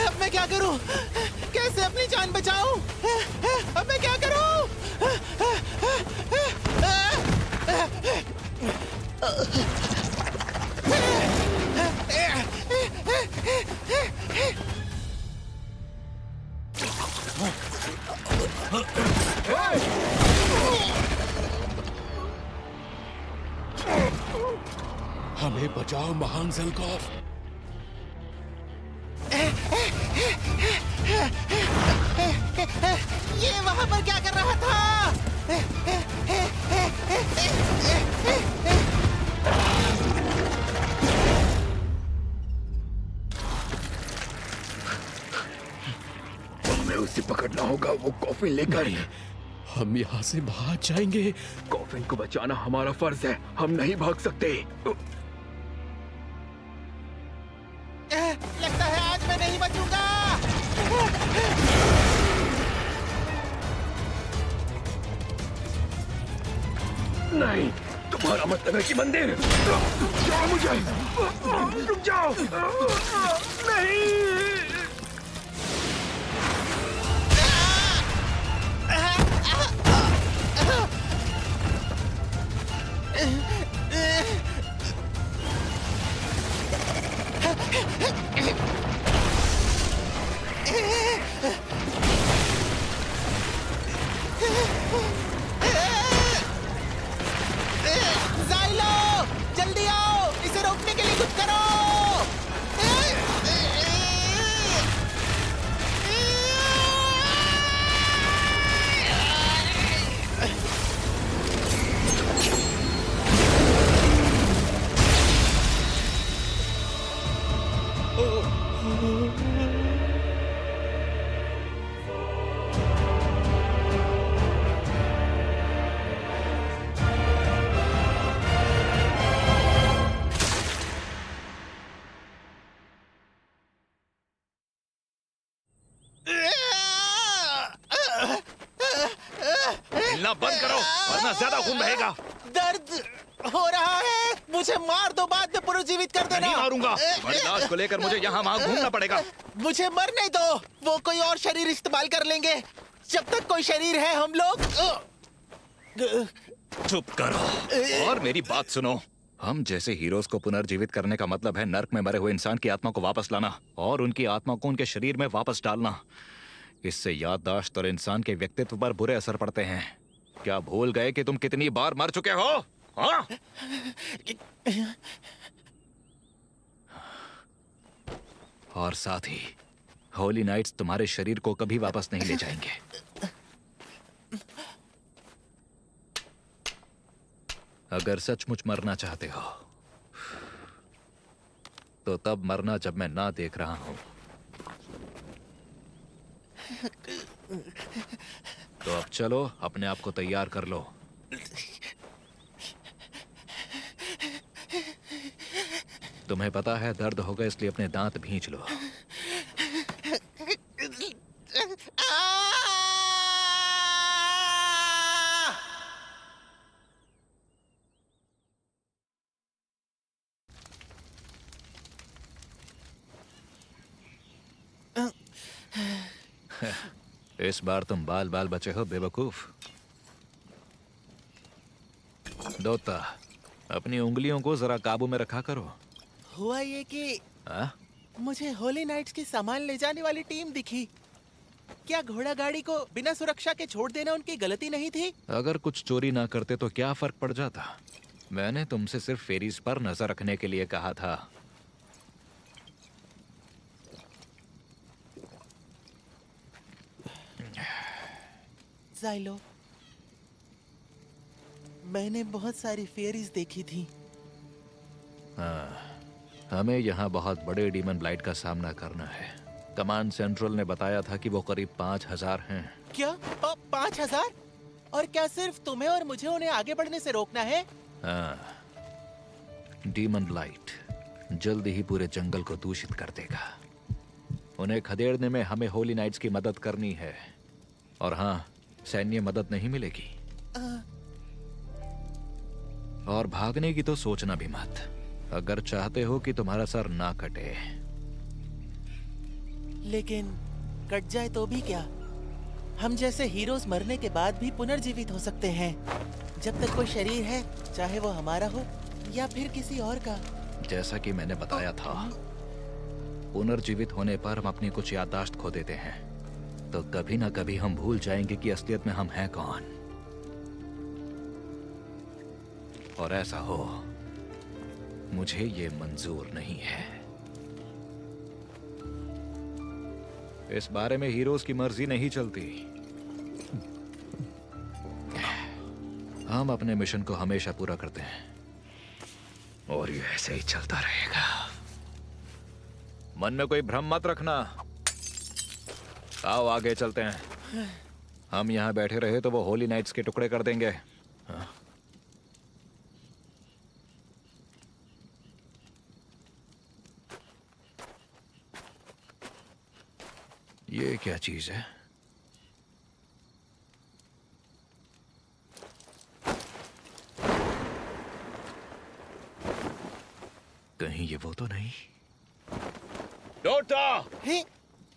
अब मैं क्या करूं? कैसे अपनी जान बचाऊं? अब मैं क्या करूं? हमें बचाओ महान ज़ेल्कॉफ। ये वहां पर क्या कर रहा था? हमें उसे पकड़ना होगा, वो कॉफिन लेकर। हम यहाँ से भाग जाएंगे। कॉफिन को बचाना हमारा फर्ज है, हम नहीं भाग सकते। लगता है आज मैं नहीं बचूंगा। नहीं, तुम्हारा मतलब है कि मंदिर। जाओ, मुझे रुक जाओ। नहीं। ज़ाइलो, जल्दी आओ, इसे रोकने के लिए कुछ करो। हिलना बंद करो वरना ज्यादा खून बहेगा। दर्द हो रहा है, मुझे मार दो, बाद में पुनर्जीवित कर देना। नहीं मारूंगा, बड़ी लाश को लेकर मुझे यहाँ वहाँ घूमना पड़ेगा। मुझे मरने दो, वो कोई और शरीर इस्तेमाल कर लेंगे। जब तक कोई शरीर है हम लोग। चुप करो और मेरी बात सुनो। हम जैसे हीरोज को पुनर्जीवित करने का मतलब है नर्क में मरे हुए इंसान की आत्मा को वापस लाना और उनकी आत्मा को उनके शरीर में वापस डालना। इससे याददाश्त और इंसान के व्यक्तित्व पर बुरे असर पड़ते हैं। क्या भूल गए कि तुम कितनी बार मर चुके हो? हाँ? और साथ ही होली नाइट्स तुम्हारे शरीर को कभी वापस नहीं ले जाएंगे। अगर सचमुच मरना चाहते हो तो तब मरना जब मैं ना देख रहा हूं। तो अब चलो, अपने आप को तैयार कर लो। तुम्हें पता है दर्द होगा इसलिए अपने दांत भींच लो। इस बार तुम बाल बाल बचे हो बेवकूफ। दोता, अपनी उंगलियों को जरा काबू में रखा करो। हुआ ये कि आ? मुझे होली नाइट्स की सामान ले जाने वाली टीम दिखी। क्या घोड़ा गाड़ी को बिना सुरक्षा के छोड़ देना उनकी गलती नहीं थी? अगर कुछ चोरी ना करते तो क्या फर्क पड़ जाता? मैंने तुमसे सिर्फ फेरीज पर नजर रखने के लिए कहा था। ज़ाइलो, मैंने बहुत सारी फेरीज देखी थी। हाँ, हमें यहाँ बहुत बड़े डीमन ब्लाइट का सामना करना है। कमांड सेंट्रल ने बताया था कि वो करीब 5000 हैं। क्या 5000? और क्या सिर्फ तुम्हें और मुझे उन्हें आगे बढ़ने से रोकना है? हाँ, डीमन ब्लाइट जल्दी ही पूरे जंगल को दूषित कर देगा। उन्हें खदेड़ने में हमें होली नाइट्स की मदद करनी है। और हाँ, सैन्य मदद नहीं मिलेगी। और भागने की तो सोचना भी मत। अगर चाहते हो कि तुम्हारा सर ना कटे, लेकिन कट जाए तो भी क्या? हम जैसे हीरोज मरने के बाद भी पुनर्जीवित हो सकते हैं। जब तक कोई शरीर है, चाहे वो हमारा हो या फिर किसी और का। जैसा कि मैंने बताया था, पुनर्जीवित होने पर हम अपनी कुछ याददाश्त खो देते हैं, तो कभी ना कभी हम भूल जाएंगे कि असलियत में हम हैं कौन। और ऐसा हो, मुझे ये मंजूर नहीं है। इस बारे में हीरोज की मर्जी नहीं चलती। हम अपने मिशन को हमेशा पूरा करते हैं, और ये ऐसे ही चलता रहेगा। मन में कोई भ्रम मत रखना। आओ आगे चलते हैं। हम यहाँ बैठे रहे तो वो होली नाइट्स के टुकड़े कर देंगे। हाँ। ये क्या चीज है? कहीं ये वो तो नहीं? डोटा, हे,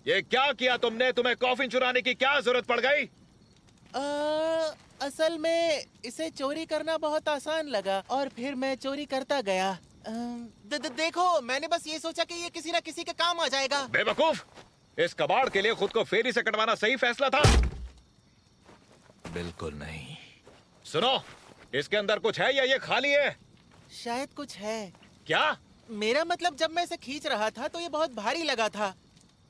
ये क्या किया तुमने? तुम्हें कॉफिन चुराने की क्या जरूरत पड़ गई? असल में इसे चोरी करना बहुत आसान लगा और फिर मैं चोरी करता गया। देखो, मैंने बस ये सोचा कि ये किसी ना किसी के काम आ जाएगा। बेवकूफ! इस कबाड़ के लिए खुद को फेरी से कटवाना सही फैसला था? बिल्कुल नहीं। सुनो, इसके अंदर कुछ है या ये खाली है? शायद कुछ है। क्या? मेरा मतलब, जब मैं इसे खींच रहा था तो ये बहुत भारी लगा था।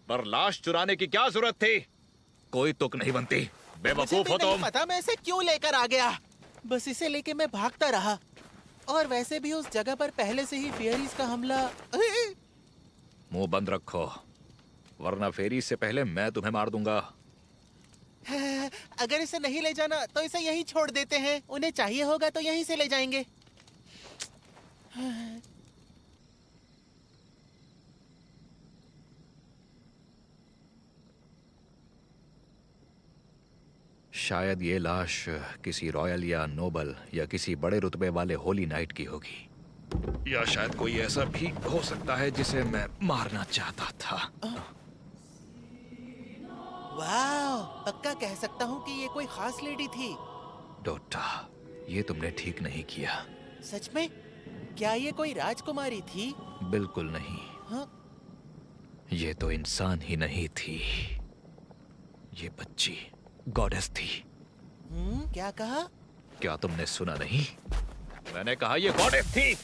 पर लाश चुराने की क्या जरूरत थी? कोई तुक नहीं बनती। मुझे बेवकूफ भी हो नहीं तुम। पता मैं इसे क्यों लेकर आ गया। बस इसे लेके मैं भागता रहा। और वैसे भी उस जगह पर पहले से ही फेयरीज का हमला। मुंह बंद रखो, वरना फेरी से पहले मैं तुम्हें मार दूंगा। अगर इसे नहीं ले जाना तो इसे यहीं छोड़ देते हैं। उन्हें चाहिए होगा तो यहीं से ले जाएंगे। शायद ये लाश किसी रॉयल या नोबल या किसी बड़े रुतबे वाले होली नाइट की होगी, या शायद कोई ऐसा भी हो सकता है जिसे मैं मारना चाहता था। वाह, पक्का कह सकता हूँ कि ये कोई खास लेडी थी। डोटा, ये तुमने ठीक नहीं किया। सच में? क्या ये कोई राजकुमारी थी? बिल्कुल नहीं। हाँ? ये तो इंसान ही नहीं थी। ये बच्ची गॉडेस थी। क्या कहा? क्या तुमने सुना नहीं? मैंने कहा ये गॉडेस थी।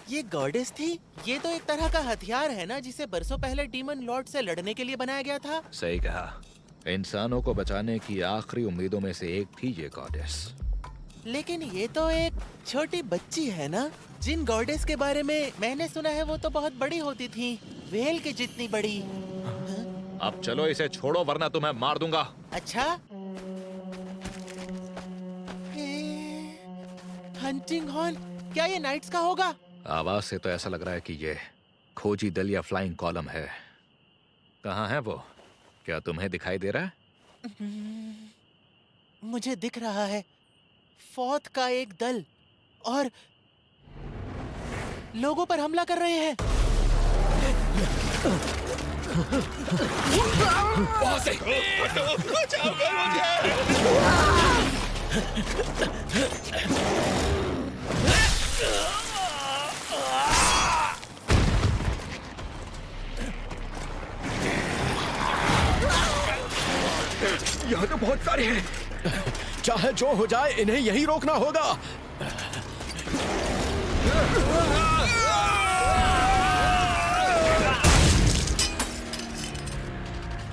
ये गॉडेस थी? ये तो एक तरह का हथियार है ना, जिसे बरसों पहले डीमन लॉर्ड से लड़ने के लिए बनाया गया था। सही कहा। इंसानों को बचाने की आखिरी उम्मीदों में से एक थी ये गॉडेस। लेकिन ये तो एक छोटी बच्ची है ना? जिन गॉडेस के बारे में मैंने सुना है वो तो बहुत बड़ी होती थी, व्हेल के जितनी बड़ी। अब चलो इसे छोड़ो, वरना तुम्हें मार दूंगा। अच्छा? हंटिंग हॉर्न, क्या ये नाइट्स का होगा? आवाज से तो ऐसा लग रहा है कि ये खोजी दल या फ्लाइंग कॉलम है। कहाँ है वो? क्या तुम्हें दिखाई दे रहा है? मुझे दिख रहा है फौत का एक दल, और लोगों पर हमला कर रहे हैं। वहाँ से यहाँ तो बहुत सारे हैं। चाहे जो हो जाए, इन्हें यही रोकना होगा।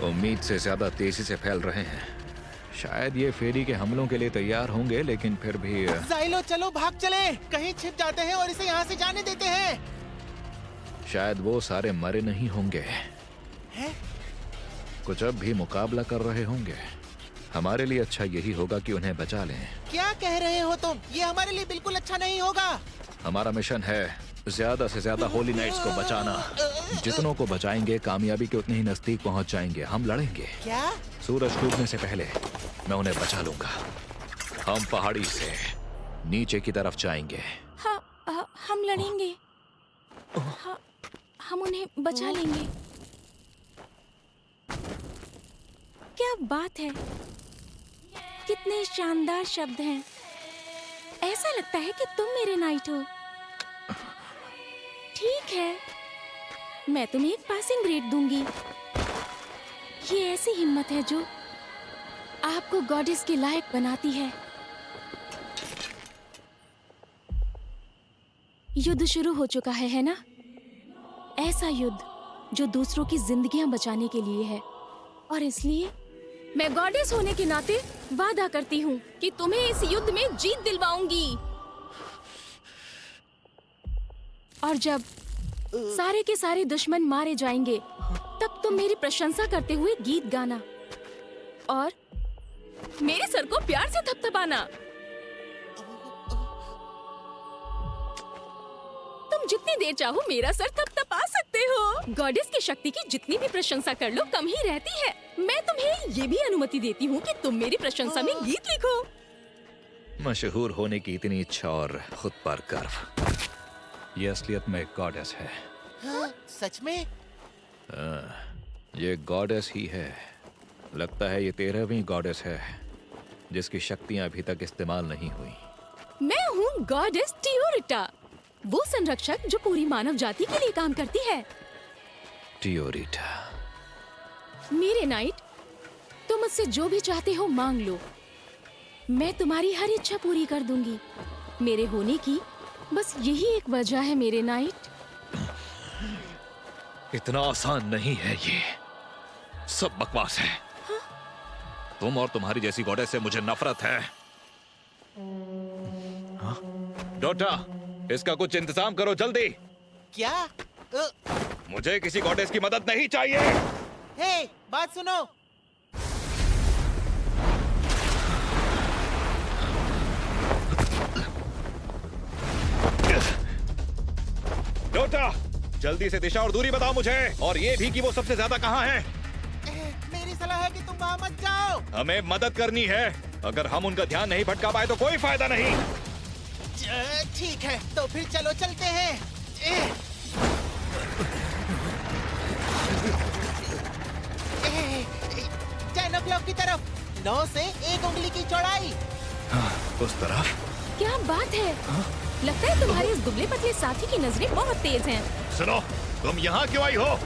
उम्मीद से ज्यादा तेजी से फैल रहे हैं। शायद ये फेरी के हमलों के लिए तैयार होंगे, लेकिन फिर भी जाइलो, चलो भाग चले। कहीं छिप जाते हैं और इसे यहाँ से जाने देते हैं। शायद वो सारे मरे नहीं होंगे। हैं? कुछ अब भी मुकाबला कर रहे होंगे। हमारे लिए अच्छा यही होगा कि उन्हें बचा लें। क्या कह रहे हो तुम? ये हमारे लिए बिल्कुल अच्छा नहीं होगा। हमारा मिशन है ज्यादा से ज्यादा होली नाइट्स को बचाना। जितनों को बचाएंगे, कामयाबी के उतने ही नजदीक पहुंच जाएंगे। हम लड़ेंगे। क्या? सूरज डूबने से पहले मैं उन्हें बचा लूंगा। हम पहाड़ी से नीचे की तरफ जाएंगे। हाँ, हम लड़ेंगे। हम उन्हें बचा लेंगे। क्या बात है, कितने शानदार शब्द हैं। ऐसा लगता है कि तुम मेरे नाइट हो। ठीक है, मैं तुम्हें एक पासिंग ग्रेड दूंगी। ये ऐसी हिम्मत है जो आपको गॉडेस के लायक बनाती है। युद्ध शुरू हो चुका है ना? ऐसा युद्ध जो दूसरों की जिंदगियां बचाने के लिए है। और इसलिए मैं गॉडेस होने के नाते वादा करती हूँ कि तुम्हें इस युद्ध में जीत दिलवाऊंगी। और जब सारे के सारे दुश्मन मारे जाएंगे, तब तुम मेरी प्रशंसा करते हुए गीत गाना और मेरे सर को प्यार से थपथपाना। तुम जितनी देर चाहो मेरा सर थपथपा सकते हो। गॉडेस की शक्ति की जितनी भी प्रशंसा कर लो कम ही रहती है। मैं तुम्हें ये भी अनुमति देती हूँ कि तुम मेरी प्रशंसा में गीत लिखो। मशहूर होने की इतनी इच्छा और खुद पर गर्व, ये असलियत में गॉडेस है। हाँ, सच में? ये गॉडेस ही है। लगता है ये 13वीं गॉडेस है जिसकी शक्तियां अभी तक इस्तेमाल नहीं हुई। मैं हूँ गॉडेस टियोरिटा, वो संरक्षक जो पूरी मानव जाति के लिए काम करती है। टियोरिटा, मेरे नाइट, तुम मुझसे जो भी चाहते हो मांग लो। मैं तुम्हारी हर इच्छा पूरी कर दूंगी। मेरे होने की बस यही एक वजह है मेरे नाइट। इतना आसान नहीं है ये, सब बकवास है। हाँ? तुम और तुम्हारी जैसी गॉडेस से मुझे नफरत है। डोटा, इसका कुछ इंतजाम करो जल्दी। क्या? मुझे किसी गॉडेस की मदद नहीं चाहिए। हे, बात सुनो। डोटा, जल्दी से दिशा और दूरी बताओ मुझे, और ये भी कि वो सबसे ज्यादा कहाँ है। मेरी सलाह है कि तुम वहाँ मत जाओ। हमें मदद करनी है। अगर हम उनका ध्यान नहीं भटका पाए तो कोई फायदा नहीं। ठीक है, तो फिर चलो चलते हैं। 10 o'clock की तरफ, 9 से 1 उंगली की चौड़ाई। उस तरफ? क्या बात है? लगता है तुम्हारे इस दुबले पतले साथी की नजरें बहुत तेज हैं। सुनो, तुम यहाँ क्यों आई हो?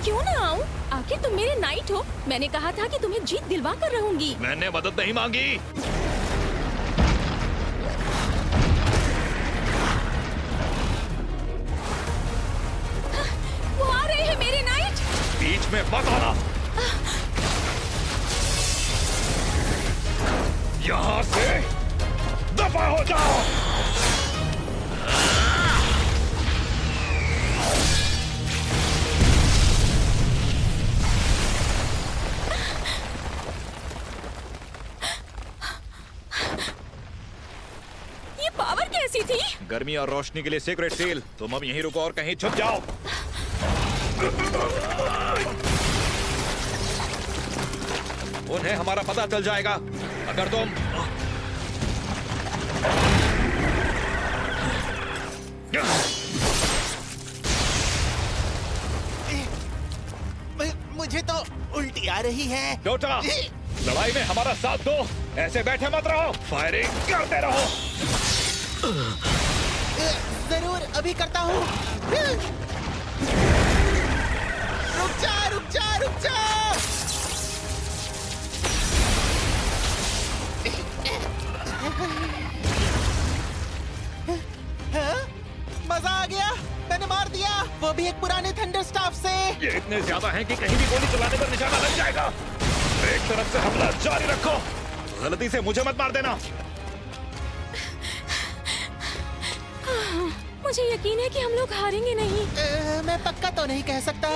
क्यों ना आऊं? आखिर तुम मेरे नाइट हो। मैंने कहा था कि तुम्हें जीत दिलवा कर रहूंगी। मैंने मदद नहीं मांगी। वो आ रहे हैं मेरे नाइट। बीच में मत आना। यहाँ से दफा हो जाओ। ये पावर कैसी थी? गर्मी और रोशनी के लिए सीक्रेट सील। तुम अब यहीं रुको और कहीं छुप जाओ। उन्हें हमारा पता चल जाएगा अगर तुम मुझे तो उल्टी आ रही है। डोटा, लड़ाई में हमारा साथ दो। ऐसे बैठे मत रहो, फायरिंग करते रहो। जरूर, अभी करता हूँ। रुक जा, रुक जा, रुक जा। हाँ? मजा आ गया, मैंने मार दिया, वो भी एक पुराने थंडर स्टाफ से। ये इतने ज्यादा हैं कि कहीं भी गोली चलाने पर निशाना लग जाएगा। एक तरफ से हमला जारी रखो, गलती से मुझे मत मार देना। मुझे यकीन है कि हम लोग हारेंगे नहीं। मैं पक्का तो नहीं कह सकता।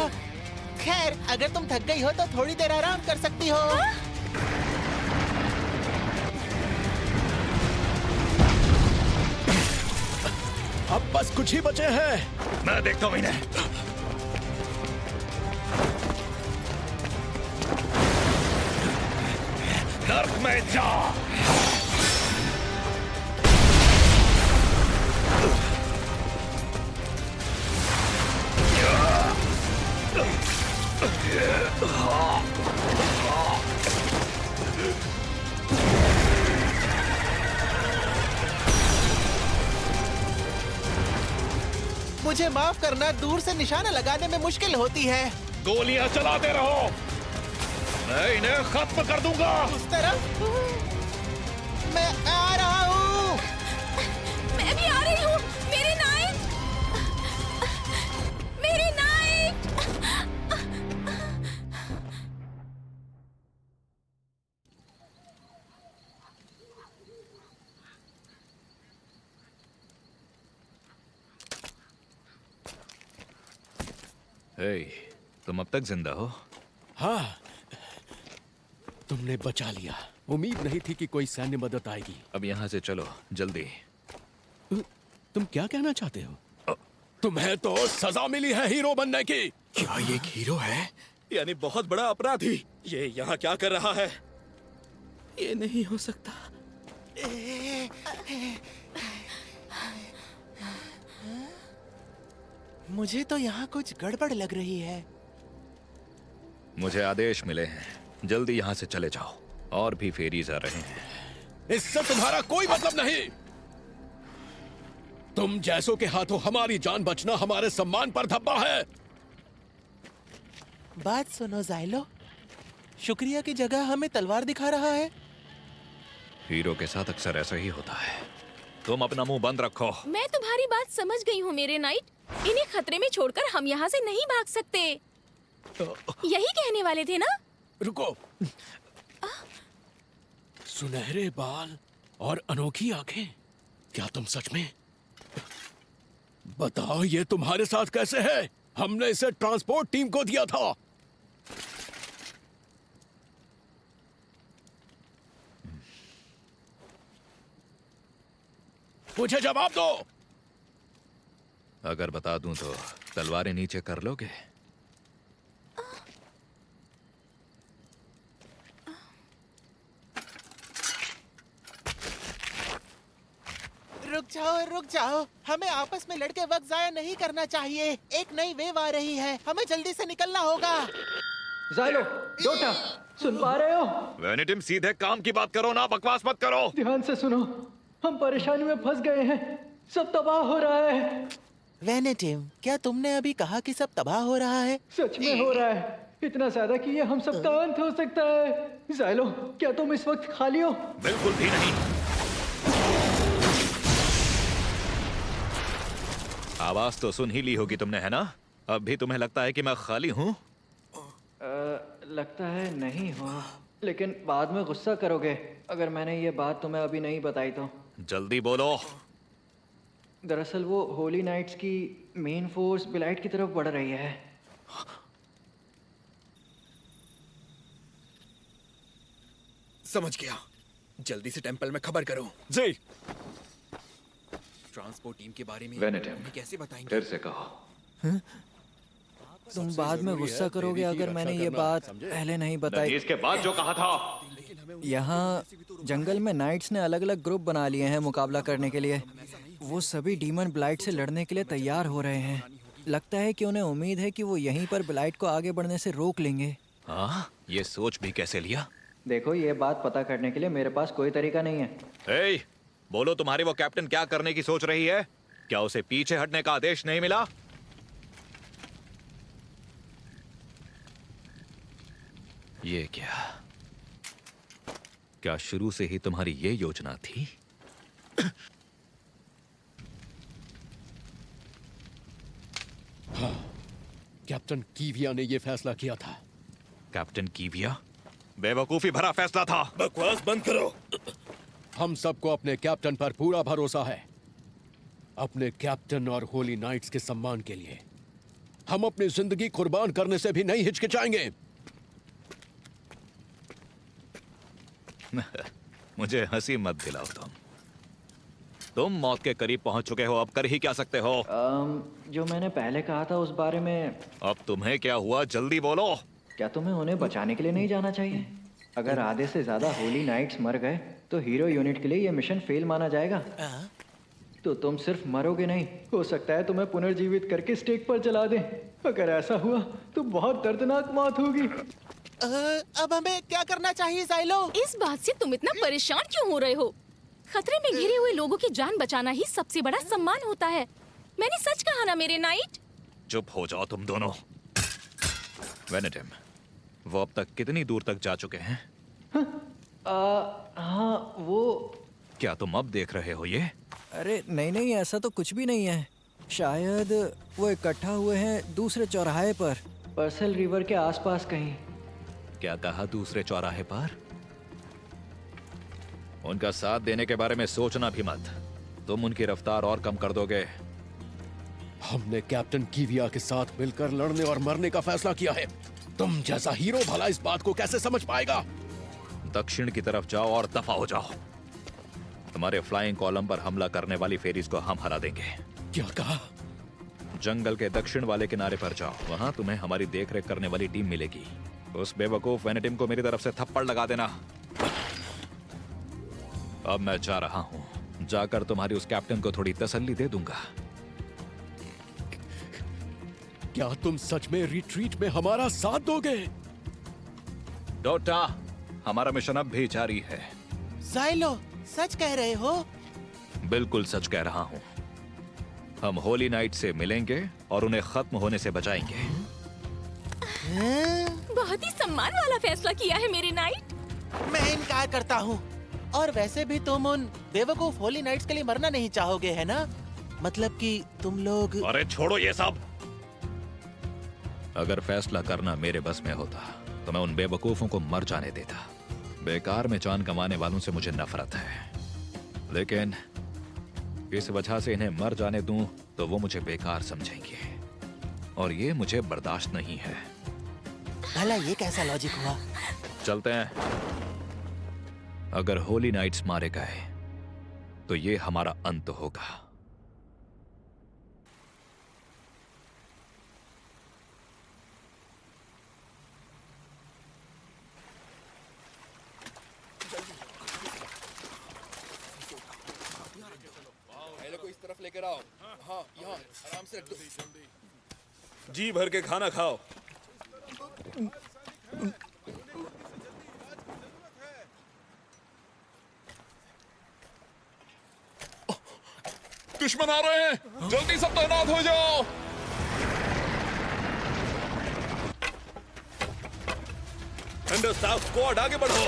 खैर, अगर तुम थक गई हो तो थोड़ी देर आराम कर सकती हो। अब बस कुछ ही बचे हैं। मैं देखता हूँ इन्हें। नर्क में जा। मुझे माफ करना, दूर से निशाना लगाने में मुश्किल होती है। गोलियां चलाते रहो, मैं इन्हें खत्म कर दूंगा। उस तरफ मैं आ रहा हूँ। मैं भी आ रही हूँ। मेरी नाइट, मेरी नाइट। हे, तुम अब तक जिंदा हो? हाँ, तुमने बचा लिया। उम्मीद नहीं थी कि कोई सैन्य मदद आएगी। अब यहाँ से चलो जल्दी। तुम क्या कहना चाहते हो? तुम्हें तो सजा मिली है हीरो बनने की। क्या ये एक हीरो है? यानी बहुत बड़ा अपराधी। ये यहाँ क्या कर रहा है? ये नहीं हो सकता। मुझे तो यहाँ कुछ गड़बड़ लग रही है। मुझे आदेश मिले हैं, जल्दी यहाँ से चले जाओ। और भी फेरीज आ रहे हैं। इससे तुम्हारा कोई मतलब नहीं। तुम जैसों के हाथों हमारी जान बचना हमारे सम्मान पर धब्बा है। बात सुनो ज़ाइलो, शुक्रिया की जगह हमें तलवार दिखा रहा है। हीरो के साथ अक्सर ऐसा ही होता है। तुम अपना मुंह बंद रखो। मैं तुम्हारी बात समझ गई हूँ मेरे नाइट। इन्हें खतरे में छोड़कर हम यहाँ से नहीं भाग सकते। यही कहने वाले थे ना? रुको। सुनहरे बाल और अनोखी आंखें, क्या तुम सच में? बताओ ये तुम्हारे साथ कैसे है? हमने इसे ट्रांसपोर्ट टीम को दिया था। मुझे जवाब दो। अगर बता दूं तो तलवारें नीचे कर लोगे? रुक जाओ, हमें आपस में लड़के वक्त जाया नहीं करना चाहिए। एक नई वेव आ रही है, हमें जल्दी से निकलना होगा। ज़ाइलो, डोटा, सुन पा रहे हो? वेनेटिम, सीधे काम की बात करो ना, बकवास मत करो। ध्यान से सुनो, हम परेशानी में फंस गए हैं। सब तबाह हो रहा है। वेनेटिम, क्या तुमने अभी कहा कि सब तबाह हो रहा है? सच में हो रहा है, इतना ज्यादा कि ये हम सबका अंत हो सकता है। ज़ाइलो, क्या तुम इस वक्त खाली हो? बिल्कुल भी नहीं। आवाज तो सुन ही ली होगी तुमने, है ना? अब भी तुम्हें लगता है कि मैं खाली हूँ? लगता है नहीं हो, लेकिन बाद में गुस्सा करोगे अगर मैंने ये बात तुम्हें अभी नहीं बताई तो। जल्दी बोलो। दरअसल वो होली नाइट्स की मेन फोर्स बिलाइट की तरफ बढ़ रही है। समझ गया। जल्दी से टेंपल में खबर करो। जी। ट्रांसपोर्ट टीम के बारे में वेनेटिम, उन्हें कैसे बताएंगे? फिर से कहो। तुम बाद में गुस्सा करोगे अगर मैंने ये बात पहले नहीं बताई। इसके बाद जो कहा था। यहाँ जंगल में नाइट्स ने अलग अलग ग्रुप बना लिए हैं मुकाबला करने के लिए। वो सभी डीमन ब्लाइट से लड़ने के लिए तैयार हो रहे हैं। लगता है कि उन्हें उम्मीद है कि वो यहीं पर ब्लाइट को आगे बढ़ने से रोक लेंगे। हाँ, ये सोच भी कैसे लिया? देखो, ये बात पता करने के लिए मेरे पास कोई तरीका नहीं है। ए, बोलो, तुम्हारी वो कैप्टन क्या करने की सोच रही है? क्या उसे पीछे हटने का आदेश नहीं मिला? ये क्या शुरू से ही तुम्हारी ये योजना थी? हाँ, कैप्टन कीविया ने ये फैसला किया था। कैप्टन कीविया? बेवकूफी भरा फैसला था। बकवास बंद करो। हम सबको अपने कैप्टन पर पूरा भरोसा है। अपने कैप्टन और होली नाइट्स के सम्मान के लिए हम अपनी जिंदगी कुर्बान करने से भी नहीं हिचकिचाएंगे। मुझे हंसी मत दिलाओ। तुम मौत के करीब पहुंच चुके हो, अब कर ही क्या सकते हो? जो मैंने पहले कहा था उस बारे में। अब तुम्हें क्या हुआ, जल्दी बोलो। क्या तुम्हें उन्हें बचाने के लिए नहीं जाना चाहिए? अगर आधे से ज्यादा होली नाइट्स मर गए तो हीरो यूनिट के लिए ये मिशन फेल माना जाएगा। तो तुम सिर्फ मरोगे नहीं, हो सकता है तुम्हें पुनर्जीवित करके स्टेक पर जला दें। अगर ऐसा हुआ तो बहुत दर्दनाक मौत होगी। अब हमें क्या करना चाहिए ज़ाइलो? इस बात से तुम इतना परेशान क्यों हो रहे हो? खतरे में घिरे हुए लोगों की जान बचाना ही सबसे बड़ा सम्मान होता है। मैंने सच कहा ना मेरे नाइट। चुप हो जाओ तुम दोनों। वेनेटिम, वो अब तक कितनी दूर तक जा चुके हैं? हाँ वो। क्या तुम अब देख रहे हो ये? अरे नहीं नहीं, ऐसा तो कुछ भी नहीं है। शायद वो इकट्ठा हुए हैं दूसरे चौराहे पर, पर्सल रिवर के आसपास कहीं। क्या कहा दूसरे चौराहे पर? उनका साथ देने के बारे में सोचना भी मत। तुम उनकी रफ्तार और कम कर दोगे। हमने कैप्टन कीविया के साथ मिलकर लड़ने और मरने का फैसला किया है। तुम जैसा हीरो भला इस बात को कैसे समझ पाएगा? दक्षिण की तरफ जाओ और दफा हो जाओ। तुम्हारे फ्लाइंग कॉलम पर हमला करने वाली फेरीज को हम हरा देंगे। क्या कहा? जंगल के दक्षिण वाले किनारे पर जाओ, वहां तुम्हें हमारी देखरेख करने वाली टीम मिलेगी। उस बेवकूफ वेनेटिम को मेरी तरफ से थप्पड़ लगा देना। अब मैं जा रहा हूं, जाकर तुम्हारी उस कैप्टन को थोड़ी तसल्ली दे दूंगा। क्या तुम सच में रिट्रीट में हमारा साथ दोगे? डोटा, हमारा मिशन अब भी जारी है। जाइलो, सच कह रहे हो? बिल्कुल सच कह रहा हूं। हम होली नाइट से मिलेंगे और उन्हें खत्म होने से बचाएंगे। बहुत ही सम्मान वाला फैसला किया है मेरे नाइट। मैं इनकार करता हूँ। और वैसे भी तुम उन बेवकूफ होली नाइट्स के लिए मरना नहीं चाहोगे, है ना? मतलब कि तुम लोग। अरे छोड़ो ये सब। अगर फैसला करना मेरे बस में होता तो मैं उन बेवकूफों को मर जाने देता। बेकार में जान कमाने वालों से मुझे नफरत है, लेकिन इस वजह से इन्हें मर जाने दूं तो वो मुझे बेकार समझेंगे, और ये मुझे बर्दाश्त नहीं है। भला ये कैसा लॉजिक हुआ? चलते हैं। अगर होली नाइट्स मारे गए तो ये हमारा अंत होगा। इस तरफ लेकर आओ। हाँ, यहाँ आराम से रख दो। जी भर के खाना खाओ। दुश्मन आ रहे हैं, जल्दी सब तैनात हो जाओ। थंडर स्टाफ स्क्वाड आगे बढ़ो।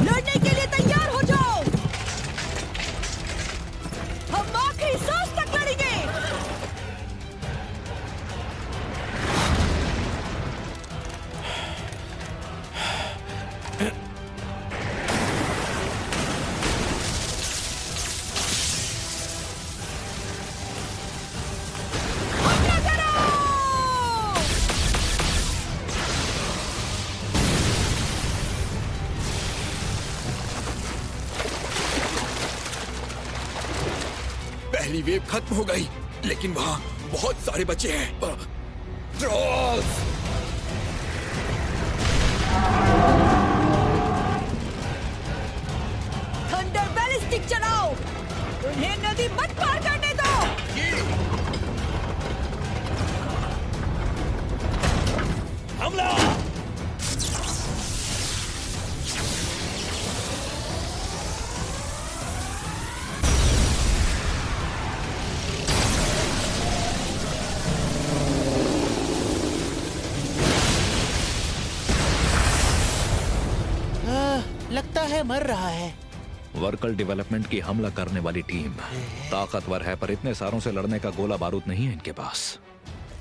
लड़ने के लिए तैयार हो जाओ। हम आखिरी सांस तक लड़ेंगे। हमला करो। पहली वेव खत्म हो गई, लेकिन वहाँ बहुत सारे बचे हैं। ट्रॉल्स! थंडर बैलिस्टिक चलाओ। उन्हें नदी मत पार करने दो। हमला! लगता है मर रहा है। वर्कल डेवलपमेंट की हमला करने वाली टीम ताकतवर है, पर इतने सारों से लड़ने का गोला बारूद नहीं है इनके पास।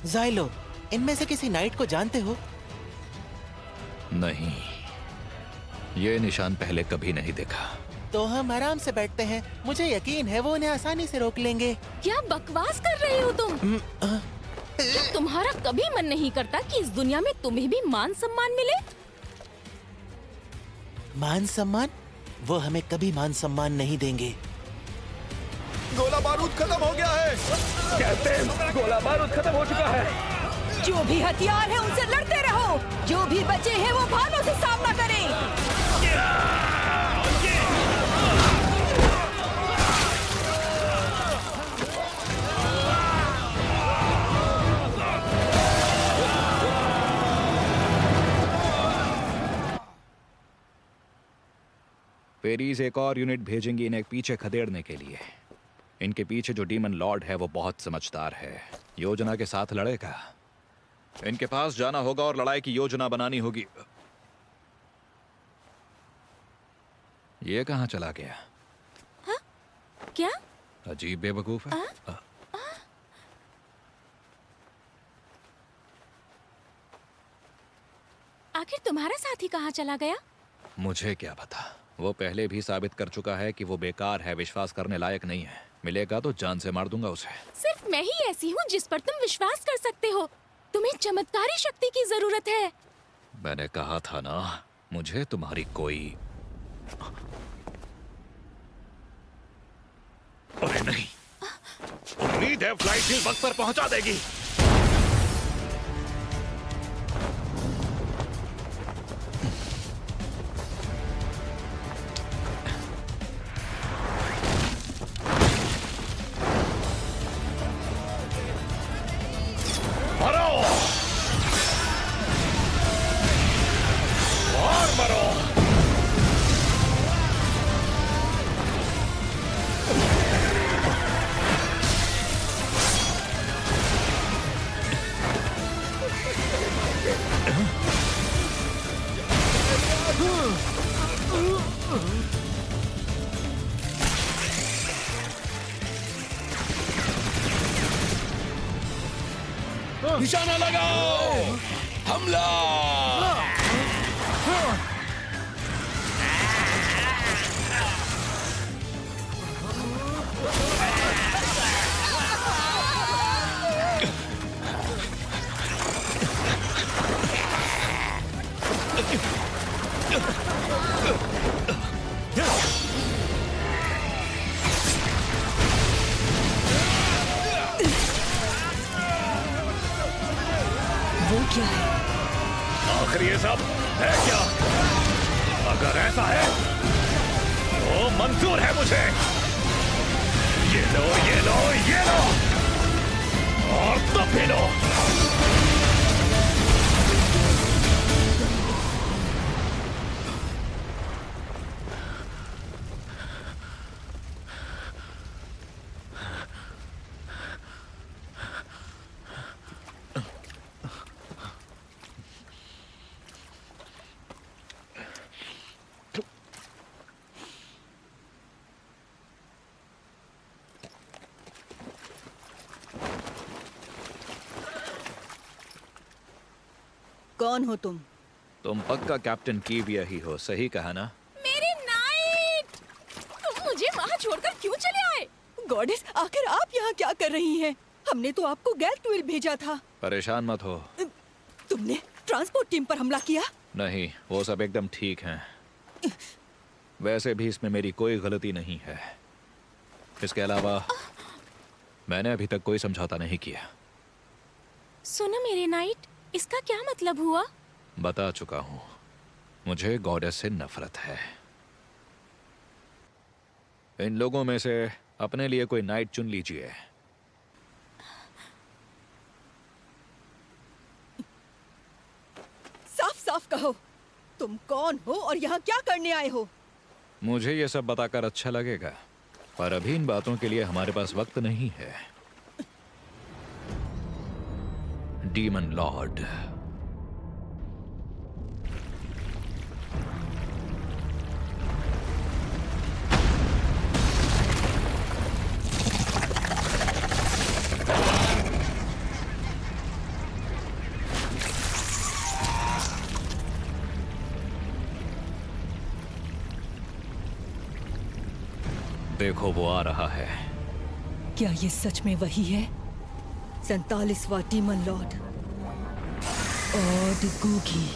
जाइलो, इनमें से किसी नाइट को जानते हो? नहीं, ये निशान पहले कभी नहीं देखा। तो हम आराम से बैठते हैं। मुझे यकीन है वो उन्हें आसानी से रोक लेंगे। क्या बकवास कर रहे हो तुम? क्या तुम्हारा कभी मन नहीं करता कि इस दुनिया में तुम्हें भी मान सम्मान मिले? मान सम्मान? वो हमें कभी मान सम्मान नहीं देंगे। गोला बारूद खत्म हो गया है। कैप्टन, गोला बारूद खत्म हो चुका है। जो भी हथियार है उनसे लड़ते रहो। जो भी बचे हैं वो भालों से सामना करें। फेरीज एक और यूनिट भेजेंगी इन्हें पीछे खदेड़ने के लिए। इनके पीछे जो डीमन लॉर्ड है वो बहुत समझदार है, योजना के साथ लड़ेगा। इनके पास जाना होगा और लड़ाई की योजना बनानी होगी। ये कहाँ चला गया? क्या? अजीब बेवकूफ है। आखिर तुम्हारा साथी कहाँ चला गया? मुझे क्या पता, वो पहले भी साबित कर चुका है कि वो बेकार है, विश्वास करने लायक नहीं है। मिलेगा तो जान से मार दूंगा उसे। सिर्फ मैं ही ऐसी हूँ जिस पर तुम विश्वास कर सकते हो। तुम्हें चमत्कारी शक्ति की जरूरत है। मैंने कहा था ना, मुझे तुम्हारी कोई। अरे नहीं, उम्मीद है फ्लाइट भी वक्त पर पहुंचा देगी। मरो और मरो। निशाना लगाओ, हमला। वो क्या है? आखिर ये सब है क्या? अगर ऐसा है तो मंजूर है मुझे। ये लो, ये लो, ये लो, और तुम भी लो। कौन हो तुम? तुम पक्का कैप्टन कीविया ही हो, सही कहा ना? मेरे नाइट, तुम मुझे वहाँ छोड़कर क्यों चले आए? गॉडेस, आखिर आप यहाँ क्या कर रही हैं? हमने तो आपको गैल्टविल भेजा था। परेशान मत हो। तुमने ट्रांसपोर्ट टीम पर हमला किया? नहीं, वो सब एकदम ठीक हैं। वैसे भी इसमें मेरी कोई गलती नहीं है। इसके अलावा मैंने अभी तक कोई समझौता नहीं किया। सुनो मेरे नाइट, इसका क्या मतलब हुआ? बता चुका हूं, मुझे गॉडेस से नफरत है। इन लोगों में से अपने लिए कोई नाइट चुन लीजिए। साफ साफ कहो, तुम कौन हो और यहाँ क्या करने आए हो? मुझे ये सब बताकर अच्छा लगेगा, पर अभी इन बातों के लिए हमारे पास वक्त नहीं है। डीमन लॉर्ड, देखो वो आ रहा है। क्या ये सच में वही है? 47वां डीमन लॉर्ड ऑड गूगी।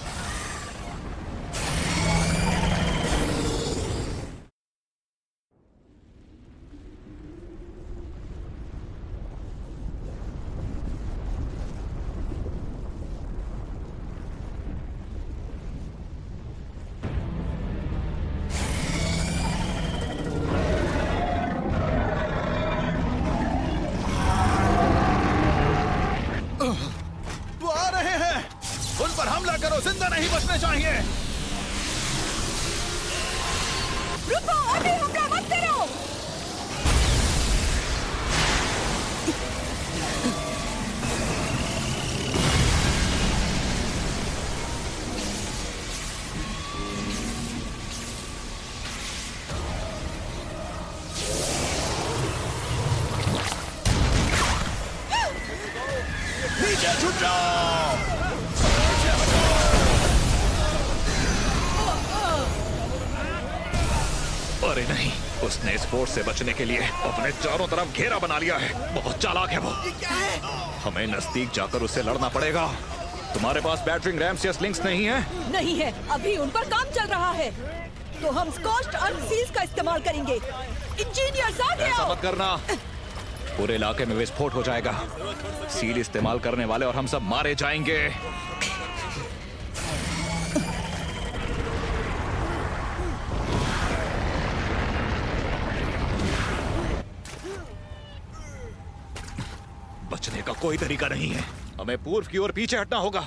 वो आ रहे हैं, उन पर हमला करो, जिंदा नहीं बचने चाहिए। रुको! छूट जाओ। अरे नहीं, उसने इस फोर्स से बचने के लिए अपने चारों तरफ घेरा बना लिया है। बहुत चालाक है वो। हमें नजदीक जाकर उससे लड़ना पड़ेगा। तुम्हारे पास बैटरिंग रैम्स या स्लिंग्स नहीं है? नहीं है, अभी उन पर काम चल रहा है। तो हम स्कॉच्ड अर्थ सील्स का इस्तेमाल करेंगे। इंजीनियर्स आगे ऐसा आओ। मत करना, पूरे इलाके में विस्फोट हो जाएगा। सील इस्तेमाल करने वाले और हम सब मारे जाएंगे। बचने का कोई तरीका नहीं है। हमें पूर्व की ओर पीछे हटना होगा।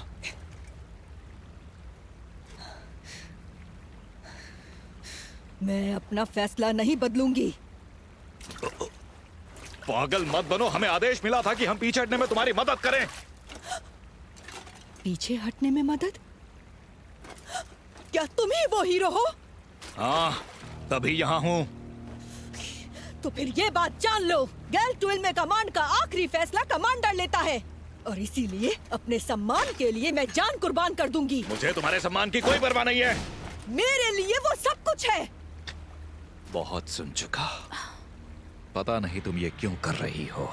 मैं अपना फैसला नहीं बदलूंगी। पागल मत बनो, हमें आदेश मिला था कि हम पीछे हटने में तुम्हारी मदद करें। पीछे हटने में मदद? क्या तुम ही वो हीरो हो? हाँ, तभी यहाँ हूँ। तो फिर ये बात जान लो, गैल ट्विल में कमांड का आखिरी फैसला कमांडर लेता है, और इसीलिए अपने सम्मान के लिए मैं जान कुर्बान कर दूंगी। मुझे तुम्हारे सम्मान की कोई परवाह नहीं है। मेरे लिए वो सब कुछ है। बहुत सुन चुका। पता नहीं तुम ये क्यों कर रही हो,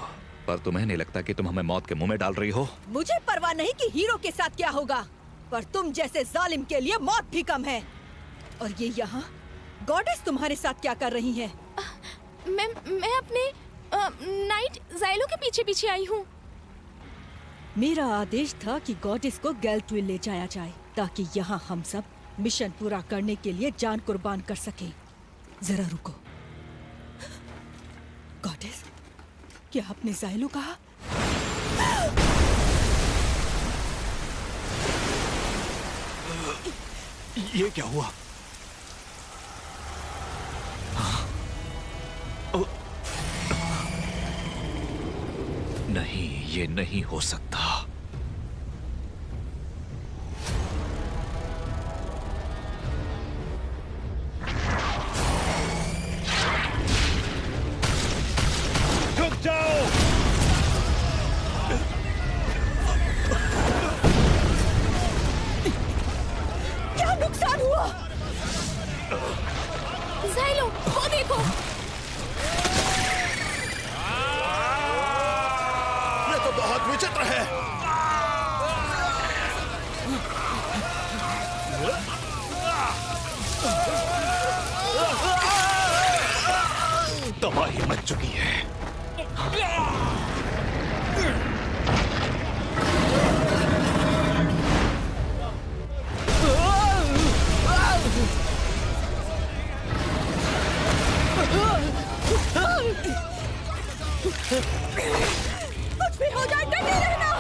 पर तुम्हें नहीं लगता कि तुम हमें मौत के मुंह में डाल रही हो? मुझे परवाह नहीं कि हीरो के साथ क्या होगा, पर तुम जैसे जालिम के लिए मौत भी कम है। और ये यहाँ गॉडेस तुम्हारे साथ क्या कर रही है? मैं अपने नाइट ज़ाइलो के पीछे पीछे आई हूँ। मेरा आदेश था कि गॉडेस को गैल ट्विल ले जाया जाए, ताकि यहाँ हम सब मिशन पूरा करने के लिए जान कुर्बान कर सकें। जरा रुको। गॉडेस, क्या आपने ज़ाइलो कहा? ये क्या हुआ? नहीं, ये नहीं हो सकता। रुक जाओ। क्या नुकसान हुआ? ज़ाइलो, वो देखो। ये तो बहुत विचित्र है। तबाही मच चुकी है। कुछ भी हो जाए, डटे रहना।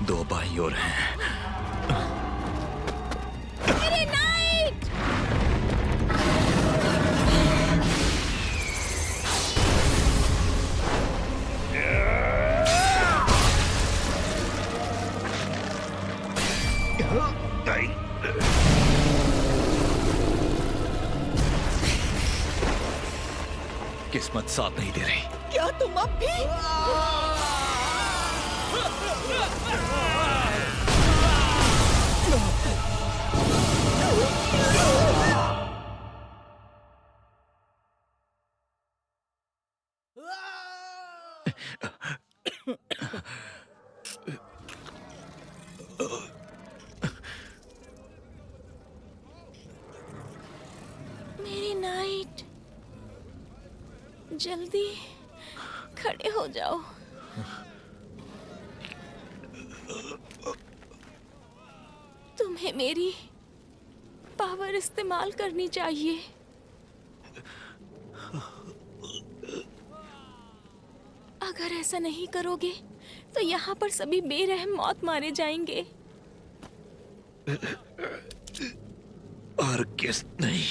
दो बाई और हैं। मेरे नाइट! किस्मत साथ नहीं दे रही। क्या तुम अब भी? मेरी नाइट, जल्दी खड़े हो जाओ। तुम्हें मेरी पावर इस्तेमाल करनी चाहिए। अगर ऐसा नहीं करोगे तो यहाँ पर सभी बेरहम मौत मारे जाएंगे। और किस नहीं,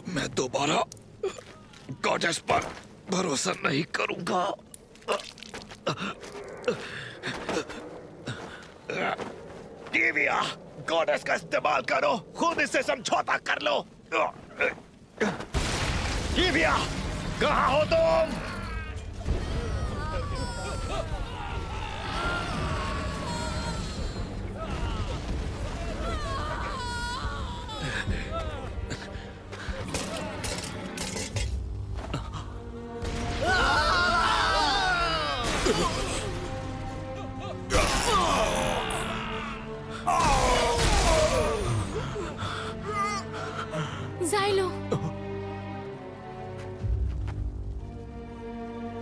मैं दोबारा गॉडेस पर भरोसा नहीं करूंगा। टीविया, गॉडेस का इस्तेमाल करो, खुद इससे समझौता कर लो। टीविया, कहाँ हो तुम? जाइलो,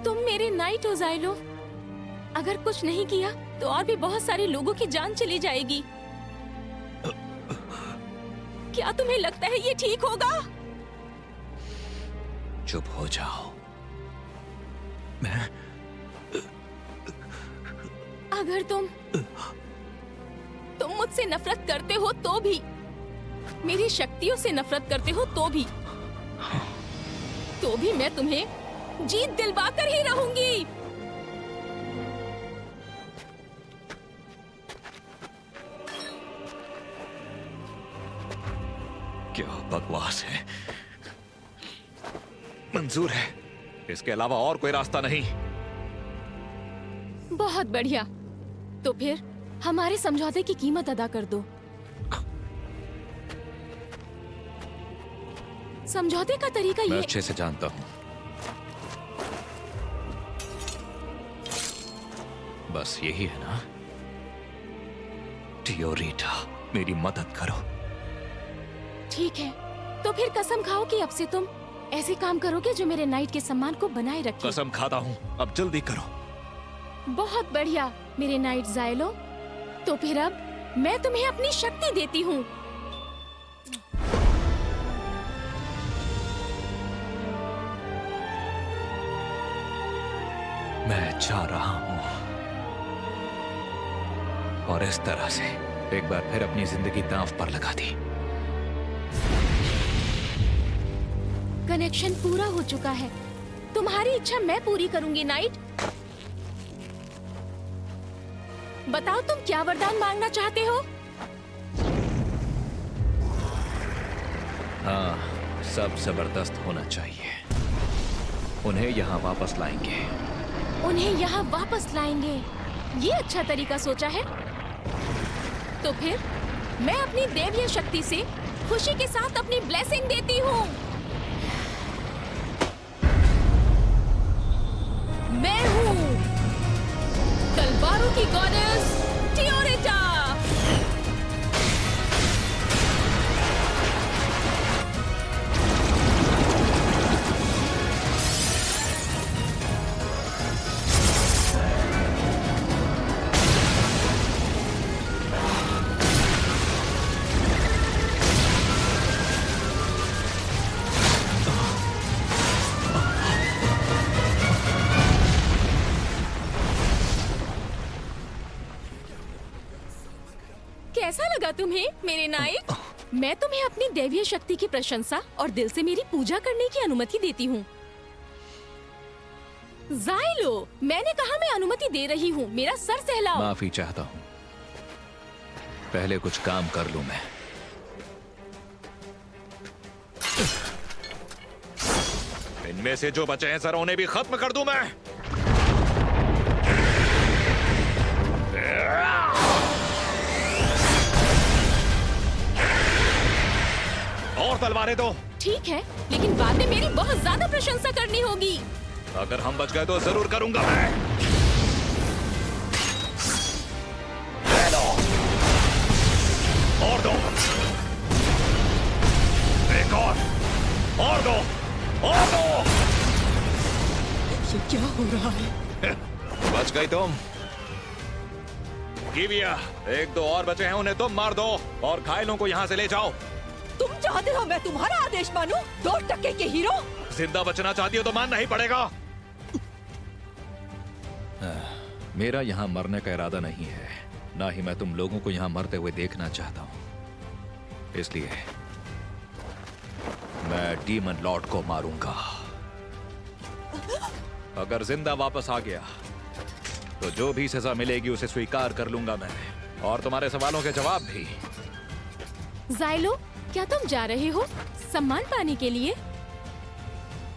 तुम मेरे नाइट हो जाइलो। अगर कुछ नहीं किया तो और भी बहुत सारे लोगों की जान चली जाएगी। क्या तुम्हें लगता है ये ठीक होगा? चुप हो जाओ। मैं अगर तुम मुझसे नफरत करते हो तो भी, मेरी शक्तियों से नफरत करते हो तो भी मैं तुम्हें जीत दिलवा कर ही रहूंगी। क्या बकवास है। मंजूर है, इसके अलावा और कोई रास्ता नहीं। बहुत बढ़िया, तो फिर हमारे समझौते की कीमत अदा कर दो। समझौते का तरीका मैं ये अच्छे से जानता हूं। बस यही है ना? टियोरिटा, मेरी मदद करो। ठीक है, तो फिर कसम खाओ कि अब से तुम ऐसे काम करोगे जो मेरे नाइट के सम्मान को बनाए रखे। कसम खाता हूं, अब जल्दी करो। बहुत बढ़िया मेरे नाइट जाइलो, तो फिर अब मैं तुम्हें अपनी शक्ति देती हूँ। मैं जा रहा हूं, और इस तरह से एक बार फिर अपनी जिंदगी दांव पर लगा दी। कनेक्शन पूरा हो चुका है। तुम्हारी इच्छा मैं पूरी करूंगी नाइट। बताओ तुम क्या वरदान मांगना चाहते हो? हाँ, सब जबरदस्त होना चाहिए। उन्हें यहाँ वापस लाएंगे। उन्हें यहाँ वापस लाएंगे, ये अच्छा तरीका सोचा है। तो फिर मैं अपनी देवीय शक्ति से खुशी के साथ अपनी ब्लेसिंग देती हूँ। मैं हूँ तलवारों की गॉडेस टियोरिटा। कैसा लगा तुम्हें मेरे नाइट? मैं तुम्हें अपनी दैवीय शक्ति की प्रशंसा और दिल से मेरी पूजा करने की अनुमति देती हूँ। जाइलो, मैंने कहा मैं अनुमति दे रही हूँ, मेरा सर सहलाओ। माफी चाहता हूँ, पहले कुछ काम कर लूं मैं। इनमें से जो बचे हैं जरा उन्हें भी खत्म कर दूं मैं। और तलवारें दो। ठीक है, लेकिन बाद में मेरी बहुत ज्यादा प्रशंसा करनी होगी। अगर हम बच गए तो जरूर करूंगा मैं। ले लो। और दो। एक और दो। और दो। ये क्या हो रहा है? बच गई तुम। गिविया, एक दो और बचे हैं, उन्हें तुम मार दो और घायलों को यहाँ से ले जाओ। तुम चाहते हो मैं तुम्हारा आदेश मानूं? 2% के हीरो? जिंदा बचना चाहती हो तो मानना ही पड़ेगा। मेरा यहाँ मरने का इरादा नहीं है, ना ही मैं तुम लोगों को यहाँ मरते हुए देखना चाहता हूँ। इसलिए मैं डीमन लॉर्ड को मारूंगा। अगर जिंदा वापस आ गया तो जो भी सजा मिलेगी उसे स्वीकार कर लूंगा मैं। और तुम्हारे सवालों के जवाब भी। जाइलो, क्या तुम जा रहे हो सम्मान पाने के लिए?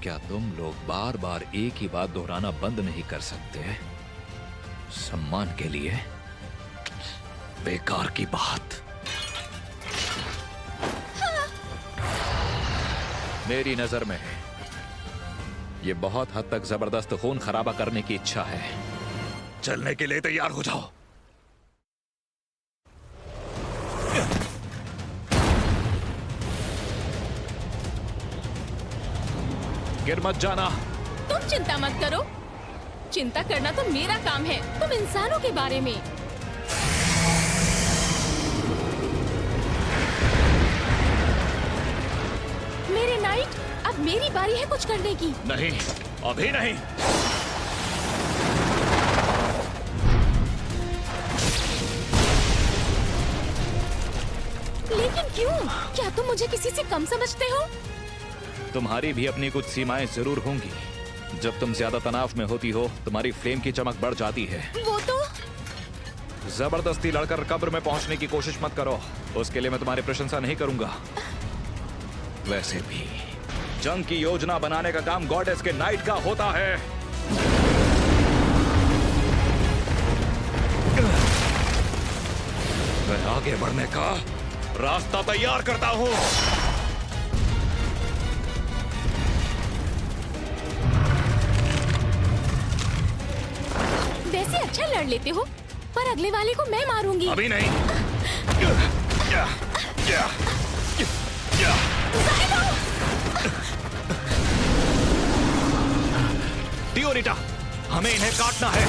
क्या तुम लोग बार बार एक ही बात दोहराना बंद नहीं कर सकते? सम्मान के लिए? बेकार की बात। मेरी नजर में ये बहुत हद तक जबरदस्त खून खराबा करने की इच्छा है। चलने के लिए तैयार हो जाओ। गिर मत जाना। तुम चिंता मत करो, चिंता करना तो मेरा काम है। तुम इंसानों के बारे में। मेरे नाइट, अब मेरी बारी है कुछ करने की। नहीं, अभी नहीं। लेकिन क्यों? क्या तुम मुझे किसी से कम समझते हो? तुम्हारी भी अपनी कुछ सीमाएं जरूर होंगी। जब तुम ज्यादा तनाव में होती हो, तुम्हारी फ्लेम की चमक बढ़ जाती है। वो तो जबरदस्ती लड़कर कब्र में पहुंचने की कोशिश मत करो। उसके लिए मैं तुम्हारी प्रशंसा नहीं करूंगा। वैसे भी जंग की योजना बनाने का काम गॉडेस के नाइट का होता है। मैं आगे बढ़ने का रास्ता तैयार करता हूं। वैसे अच्छा लड़ लेते हो, पर अगले वाले को मैं मारूंगी। अभी नहीं। टियोरिटा, हमें इन्हें काटना है।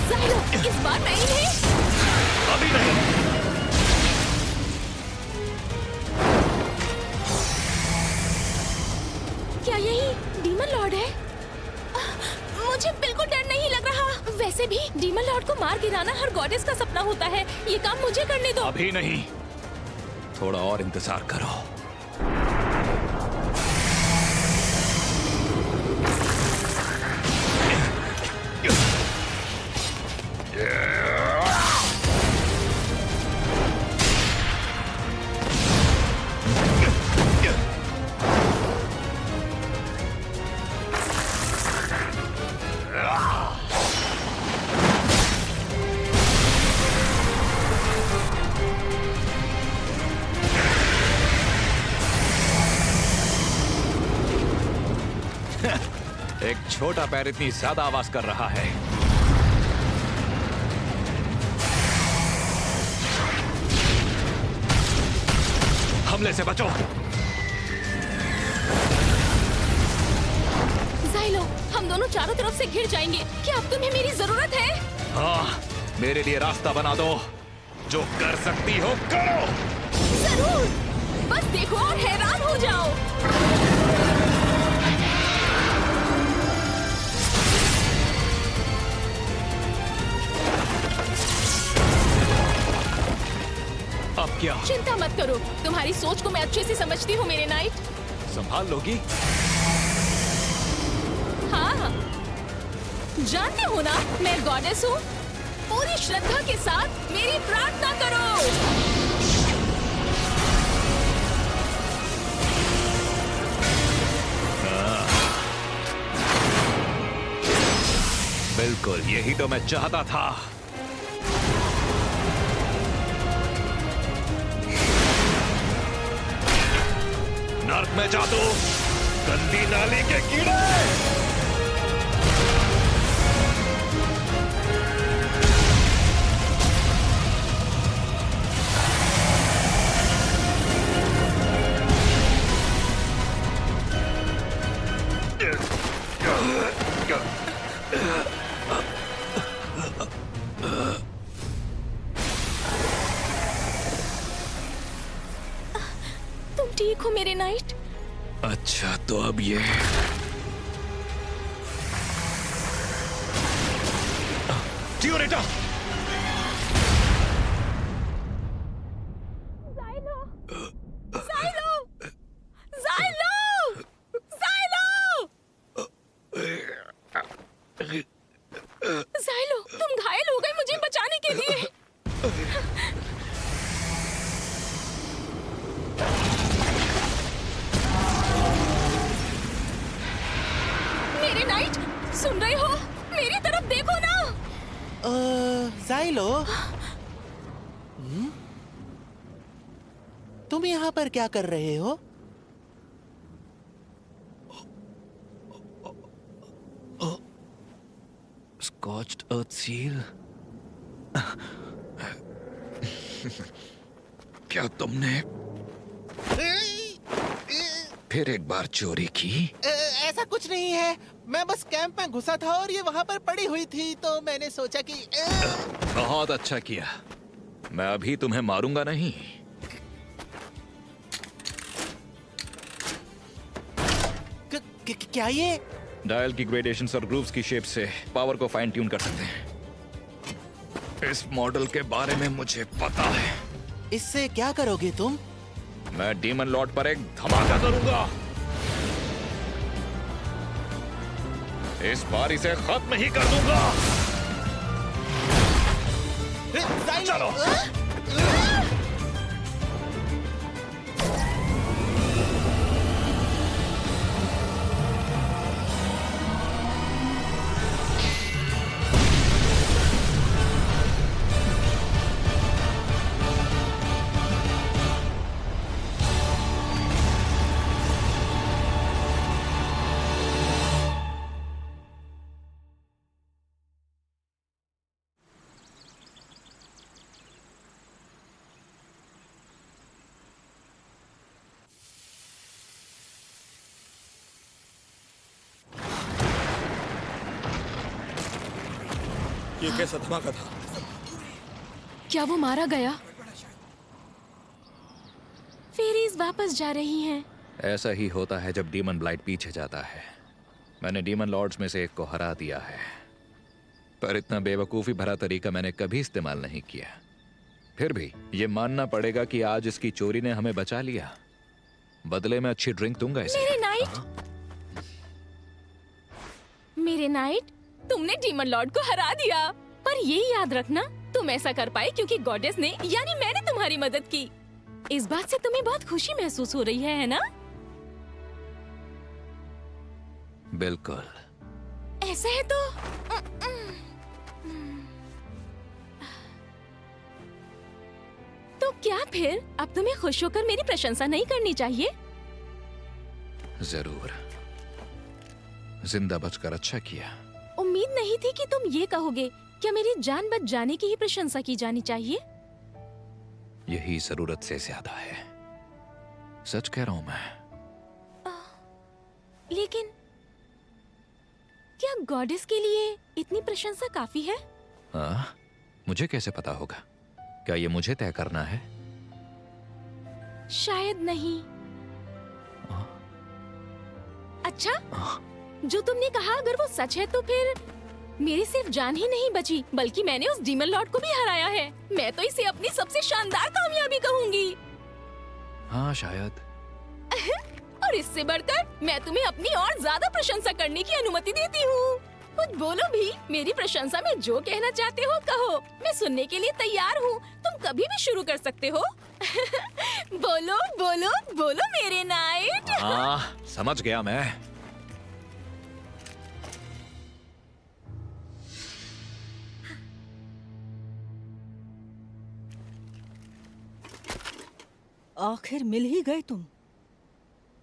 जाइलो, इस बार मैं इन्हें। अभी नहीं। क्या यही डीमन लॉर्ड है? मुझे बिल्कुल डर नहीं लग रहा। वैसे भी डीमन लॉर्ड को मार गिराना हर गॉडेस का सपना होता है। ये काम मुझे करने दो। अभी नहीं, थोड़ा और इंतजार करो। एक छोटा पैर इतनी ज्यादा आवाज कर रहा है। हमले से बचो। जाइलो, हम दोनों चारों तरफ से घिर जाएंगे। क्या अब तुम्हें मेरी जरूरत है? हाँ, मेरे लिए रास्ता बना दो। जो कर सकती हो करो। जरूर, बस देखो और हैरान हो जाओ। अब क्या? चिंता मत करो, तुम्हारी सोच को मैं अच्छे से समझती हूँ मेरे नाइट। संभाल लोगी? हाँ, जानते हो ना, मैं गॉडेस हूँ। पूरी श्रद्धा के साथ मेरी प्रार्थना करो। बिल्कुल, यही तो मैं चाहता था। नर्क में जादू, गंदी नाली के कीड़े। तुम ठीक हो मेरे नाइट? अच्छा, तो अब ये टियोरेटा। जाइलो! जाइलो! जाइलो! जाइलो! सुन रहे हो? मेरी तरफ देखो ना। जाइलो, तुम यहाँ पर क्या कर रहे हो? स्कॉच्ड अर्थ सील। क्या तुमने फिर एक बार चोरी की? ऐसा कुछ नहीं है। मैं बस कैंप में घुसा था और ये वहाँ पर पड़ी हुई थी, तो मैंने सोचा कि बहुत अच्छा किया। मैं अभी तुम्हें मारूंगा नहीं। क्या ये? डायल की ग्रेडेशंस और ग्रूव्स की शेप से पावर को फाइन ट्यून कर सकते हैं। इस मॉडल के बारे में मुझे पता है। इससे क्या करोगे तुम? मैं डीमन लॉर्ड पर एक धमाका करूंगा। इस बार इसे खत्म ही कर दूंगा। चलो। ये कैसा धमाका था? क्या वो मारा गया? फेरीज वापस जा रही हैं। ऐसा ही होता है जब डीमन ब्लाइट पीछे जाता है। मैंने डीमन लॉर्ड्स में से एक को हरा दिया है, पर इतना बेवकूफी भरा तरीका मैंने कभी इस्तेमाल नहीं किया। फिर भी ये मानना पड़ेगा कि आज इसकी चोरी ने हमें बचा लिया। बदले में अच्छी ड्रिंक दूंगा इसे। मेरे नाइट, तुमने डीमन लॉर्ड को हरा दिया। पर ये याद रखना, तुम ऐसा कर पाए क्योंकि गॉडेस ने यानी मैंने तुम्हारी मदद की। इस बात से तुम्हें बहुत खुशी महसूस हो रही है ना? बिल्कुल। ऐसा है तो क्या फिर अब तुम्हें खुश होकर मेरी प्रशंसा नहीं करनी चाहिए? जरूर। जिंदा बचकर अच्छा किया। उम्मीद नहीं थी कि तुम ये कहोगे। क्या मेरी जान बच जाने की ही प्रशंसा की जानी चाहिए? यही जरूरत से ज्यादा है। सच कह रहा हूं मैं। लेकिन क्या गॉडेस के लिए इतनी प्रशंसा काफी है? हाँ, मुझे कैसे पता होगा? क्या ये मुझे तय करना है? शायद नहीं। अच्छा, जो तुमने कहा अगर वो सच है तो फिर मेरी सिर्फ जान ही नहीं बची, बल्कि मैंने उस डीमन लॉर्ड को भी हराया है। मैं तो इसे अपनी सबसे शानदार कामयाबी कहूंगी। हाँ, शायद। और इससे बढ़कर मैं तुम्हें अपनी और ज्यादा प्रशंसा करने की अनुमति देती हूँ। कुछ बोलो भी। मेरी प्रशंसा में जो कहना चाहते हो कहो, मैं सुनने के लिए तैयार हूँ। तुम कभी भी शुरू कर सकते हो। बोलो बोलो बोलो मेरे नाइट। हाँ, समझ गया मैं। आखिर मिल ही गए तुम।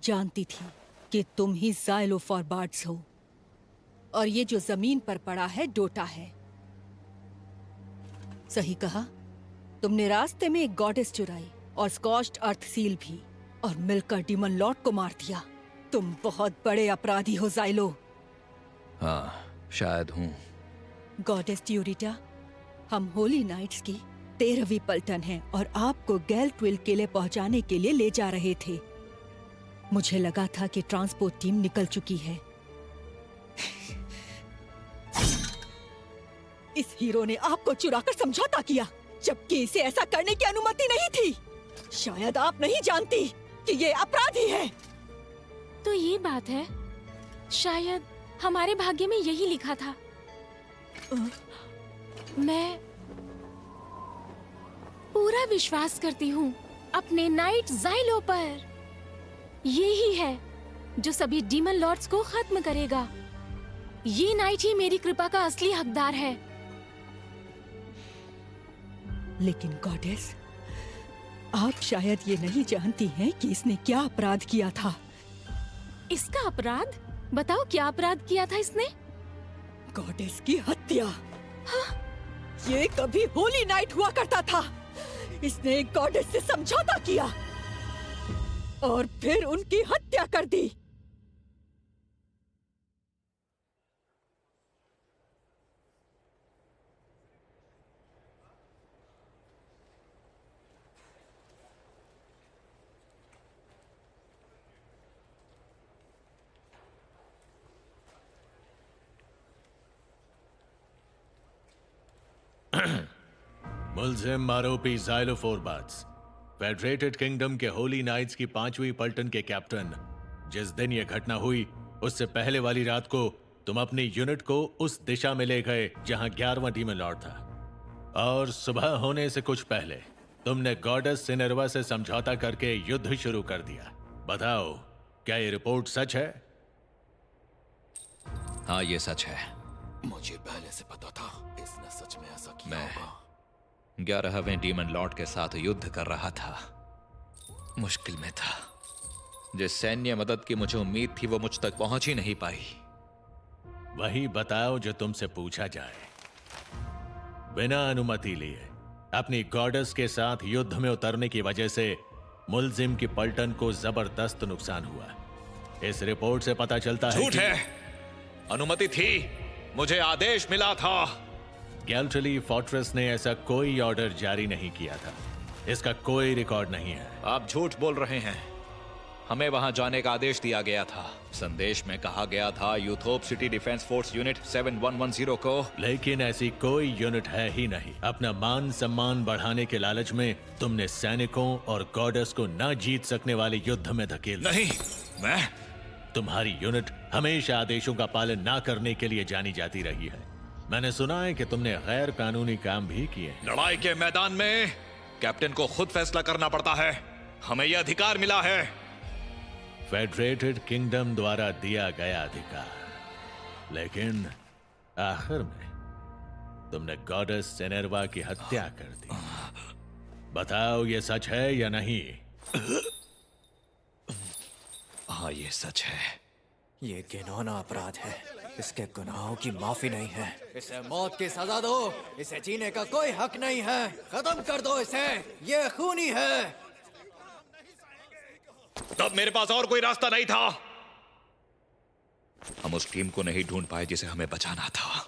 जानती थी कि तुम ही ज़ाइलोफॉर्बार्ड्स हो, और ये जो जमीन पर पड़ा है डोटा है। सही कहा, तुमने रास्ते में एक गॉडेस चुराई और स्कॉच्ड अर्थ सील भी, और मिलकर डीमन लॉर्ड को मार दिया। तुम बहुत बड़े अपराधी हो ज़ाइलो। हाँ, शायद हूँ। गॉडेस ट्यूरिटा, हम होली नाइट्स की 13वीं पलटन हैं और आपको गैल्ट्विल किले पहुंचाने के लिए ले जा रहे थे। मुझे लगा था कि ट्रांसपोर्ट टीम निकल चुकी है। इस हीरो ने आपको चुराकर समझौता किया, जबकि इसे ऐसा करने की अनुमति नहीं थी। शायद आप नहीं जानती कि ये अपराधी है। तो ये बात है, शायद हमारे भाग्य में यही लिखा था। मैं पूरा विश्वास करती हूँ अपने नाइट ज़ाइलो पर। यही है जो सभी डीमन लॉर्ड्स को खत्म करेगा। ये नाइट ही मेरी कृपा का असली हकदार है। लेकिन गॉडेस, आप शायद ये नहीं जानती हैं कि इसने क्या अपराध किया था। इसका अपराध? बताओ क्या अपराध किया था इसने? गॉडेस की हत्या। ये कभी होली नाइट हुआ करता था। इसने एक गॉडेस से समझौता किया और फिर उनकी हत्या कर दी। मुल्जिम मारोपी ज़ाइलोफोरबाट्स, फेडरेटेड किंगडम के होली नाइट्स की 5वीं पल्टन के कैप्टन। जिस दिन यह घटना हुई उससे पहले वाली रात को तुम अपनी यूनिट को उस दिशा में ले गए जहां 11वां डीमन लॉर्ड था, और सुबह होने से कुछ पहले तुमने गॉडेस सिनेरवा से समझौता करके युद्ध शुरू कर दिया। बताओ, क्या ये रिपोर्ट सच है? हाँ, ये सच है। मुझे पहले से पता था इसने सच में ऐसा किया मैं होगा। 11वें डीमन लॉर्ड के साथ युद्ध कर रहा था। मुश्किल में था। जिस सैन्य मदद की मुझे उम्मीद थी वो मुझ तक पहुंच ही नहीं पाई। वही बताओ जो तुमसे पूछा जाए। बिना अनुमति लिए अपनी गॉडेस के साथ युद्ध में उतरने की वजह से मुल्जिम की पलटन को जबरदस्त नुकसान हुआ। इस रिपोर्ट से पता चलता है झूठ कि है। अनुमति थी, मुझे आदेश मिला था। गैल्ट्रली फोर्ट्रेस ने ऐसा कोई ऑर्डर जारी नहीं किया था। इसका कोई रिकॉर्ड नहीं है। आप झूठ बोल रहे हैं। हमें वहां जाने का आदेश दिया गया था। संदेश में कहा गया था यूथोप सिटी डिफेंस फोर्स यूनिट 7110 को। लेकिन ऐसी कोई यूनिट है ही नहीं। अपना मान सम्मान बढ़ाने के लालच में तुमने सैनिकों और गॉडेस को न जीत सकने वाले युद्ध में धकेल दिया। नहीं, मैं तुम्हारी यूनिट हमेशा आदेशों का पालन ना करने के लिए जानी जाती रही है। मैंने सुना है कि तुमने गैर कानूनी काम भी किए। लड़ाई के मैदान में कैप्टन को खुद फैसला करना पड़ता है। हमें यह अधिकार मिला है। फेडरेटेड किंगडम द्वारा दिया गया अधिकार, लेकिन आखिर में तुमने गॉडेस सेनेरवा की हत्या कर दी। बताओ, ये सच है या नहीं? हाँ, ये सच है। ये घिनौना अपराध है। इसके गुनाहों की माफी नहीं है। इसे मौत की सजा दो। इसे जीने का कोई हक नहीं है। खत्म कर दो इसे। ये खूनी है। तब मेरे पास और कोई रास्ता नहीं था। हम उस टीम को नहीं ढूंढ पाए जिसे हमें बचाना था,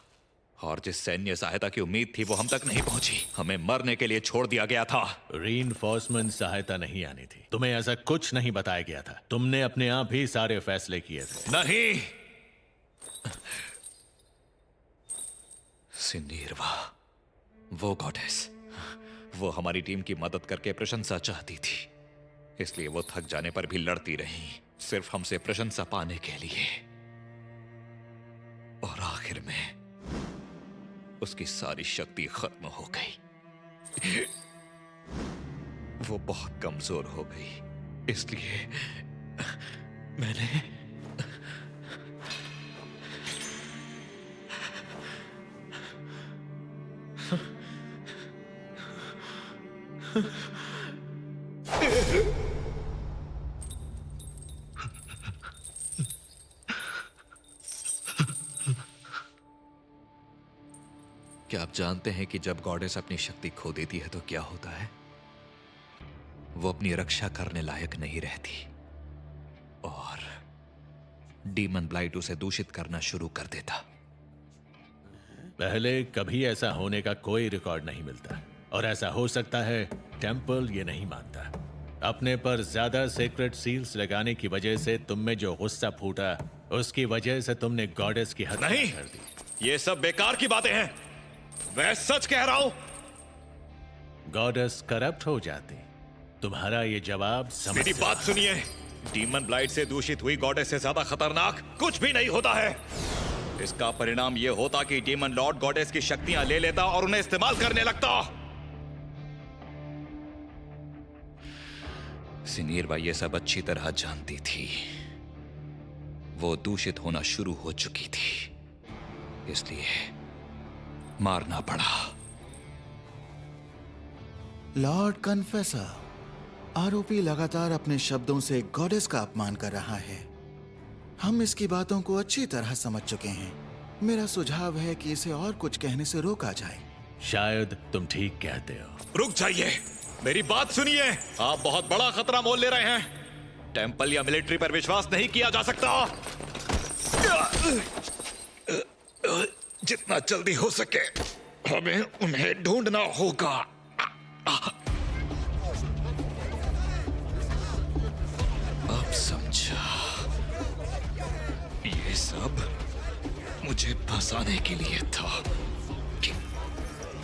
और जिस सैन्य सहायता की उम्मीद थी वो हम तक नहीं पहुंची। हमें मरने के लिए छोड़ दिया गया था। रीइंफोर्समेंट सहायता नहीं आनी थी। तुम्हें ऐसा कुछ नहीं बताया गया था। तुमने अपने आप ही सारे फैसले किए थे। नहीं, सिनेरवा, वो गॉडेस, वो हमारी टीम की मदद करके प्रशंसा चाहती थी, इसलिए वो थक जाने पर भी लड़ती रही, सिर्फ हमसे प्रशंसा पाने के लिए। और आखिर में उसकी सारी शक्ति खत्म हो गई। वो बहुत कमजोर हो गई, इसलिए मैंने क्या आप जानते हैं कि जब गॉडेस अपनी शक्ति खो देती है तो क्या होता है? वो अपनी रक्षा करने लायक नहीं रहती और डीमन ब्लाइट उसे दूषित करना शुरू कर देता। पहले कभी ऐसा होने का कोई रिकॉर्ड नहीं मिलता, और ऐसा हो सकता है टेंपल ये नहीं मानता। अपने पर ज्यादा सीक्रेट सील्स लगाने की वजह से तुम में जो गुस्सा फूटा, उसकी वजह से तुमने गॉडेस की हत्या नहीं, कर दी। ये सब बेकार की बातें हैं। मैं सच कह रहा हूं। गॉडेस करप्ट हो जाती। तुम्हारा ये जवाब मेरी बात सुनिए। डीमन ब्लाइट से दूषित हुई गॉडेस से ज्यादा खतरनाक कुछ भी नहीं होता है। इसका परिणाम यह होता कि डीमन लॉर्ड गॉडेस की शक्तियां ले लेता और उन्हें इस्तेमाल करने लगता। सिनेरवा ये सब अच्छी तरह जानती थी। वो दूषित होना शुरू हो चुकी थी। इसलिए मारना पड़ा। लॉर्ड कन्फेसर, आरोपी लगातार अपने शब्दों से गॉडेस का अपमान कर रहा है। हम इसकी बातों को अच्छी तरह समझ चुके हैं। मेरा सुझाव है कि इसे और कुछ कहने से रोका जाए। शायद तुम ठीक कहते हो। रुक जाइए, मेरी बात सुनिए। आप बहुत बड़ा खतरा मोल ले रहे हैं। टेंपल या मिलिट्री पर विश्वास नहीं किया जा सकता। जितना जल्दी हो सके हमें उन्हें ढूंढना होगा। अब समझा, ये सब मुझे फंसाने के लिए था कि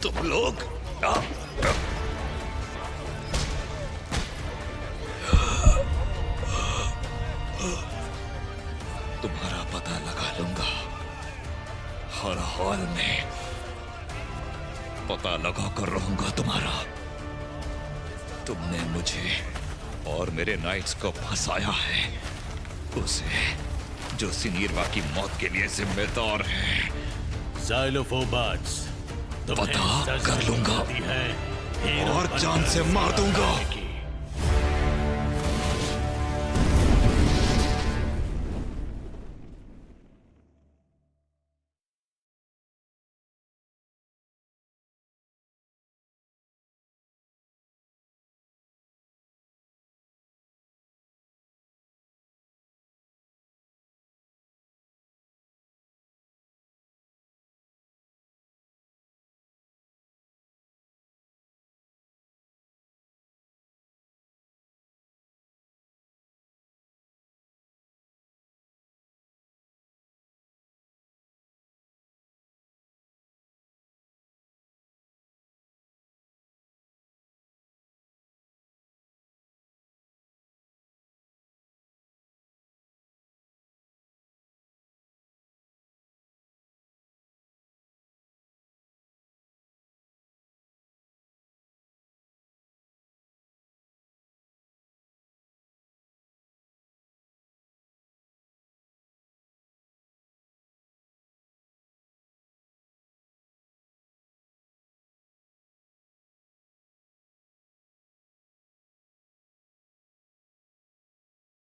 तुम लोग तुम्हारा पता लगा लूंगा। हर हाल में पता लगा कर रहूंगा तुम्हारा। तुमने मुझे और मेरे नाइट्स को फंसाया है, उसे जो सिनीरवा की मौत के लिए जिम्मेदार है। ज़ाइलोफोबाट्स, पता कर लूंगा है और जान से मार दूंगा।